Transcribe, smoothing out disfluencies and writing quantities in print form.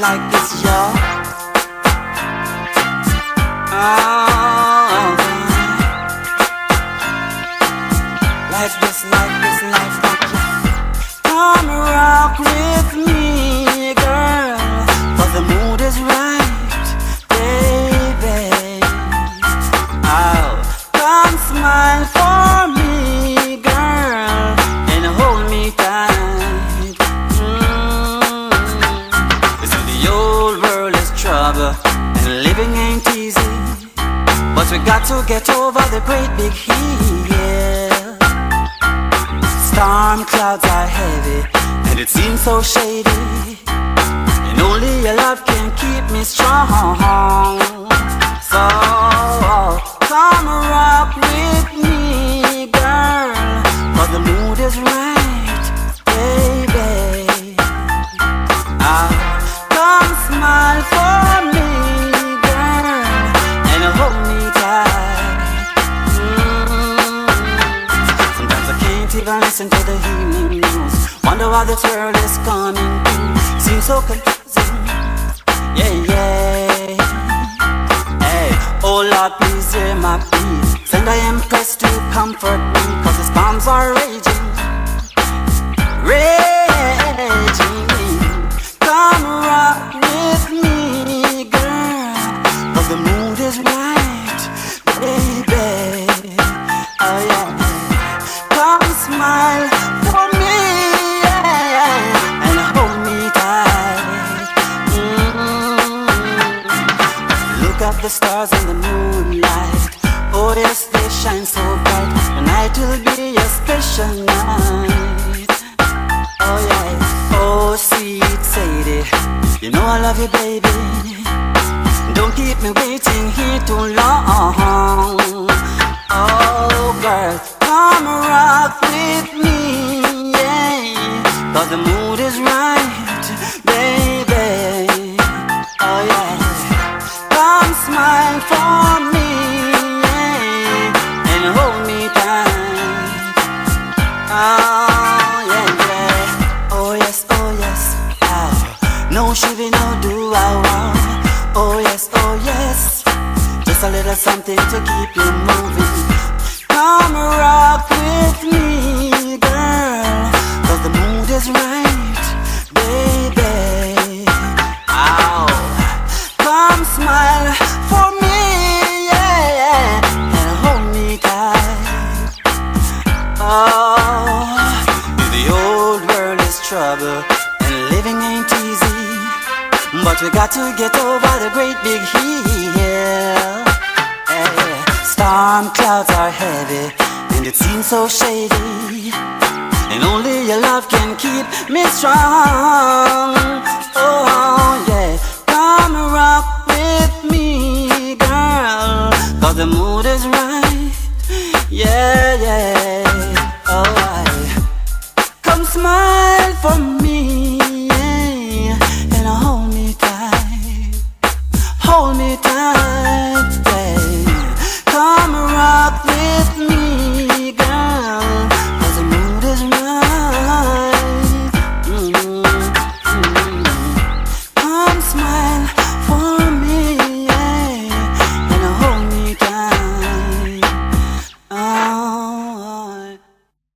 like this, y'all. Oh, like this, like this, like that. Come rock with me, girl, 'cause the mood is right, baby. Oh, come smile for me, girl, and hold me tight. You see, the old world is trouble, and living ain't easy, but we got to get over the great big hill. Storm clouds are heavy, and it seems so shady, and only your love can keep me strong. So come rock with me, girl, 'cause the mood is right, baby. Come smile for me, girl, and hold me tight. Sometimes I can't even listen to the evening news. Wonder what this world is coming to. Seems so confusing, yeah, yeah. Hey, oh Lord, please hear my plea. Send the Empress to comfort me, 'cause the storms are raging, raging. Come rock with me, girl, 'cause the mood is right, baby. Oh yeah. Come smile for me, yeah, and hold me tight. Look at the stars in the moonlight. Oh yes, they shine so bright. The night will be a special night. Oh yeah. Oh sweet Sadie, you know I love you, baby. Don't keep me waiting here too long. Oh girl, come rock with me, yeah, 'cause the mood is right, baby. Oh yeah. Come smile for me, yeah, and hold me tight. Oh yeah, yeah. Oh yes, oh yes. Oh, no shivy, no do I want. Oh yes, oh yes. Just a little something to keep you moving. Come rock with me, girl, 'cause the mood is right, baby. Ow. Come smile for me, yeah, and hold me tight. Oh, the old world is trouble, and living ain't easy, but we got to get over the great big hill. Storm clouds are heavy, and it seems so shady, and only your love can keep me strong. Oh yeah, come rock with me, girl, 'cause the mood is right, yeah, yeah.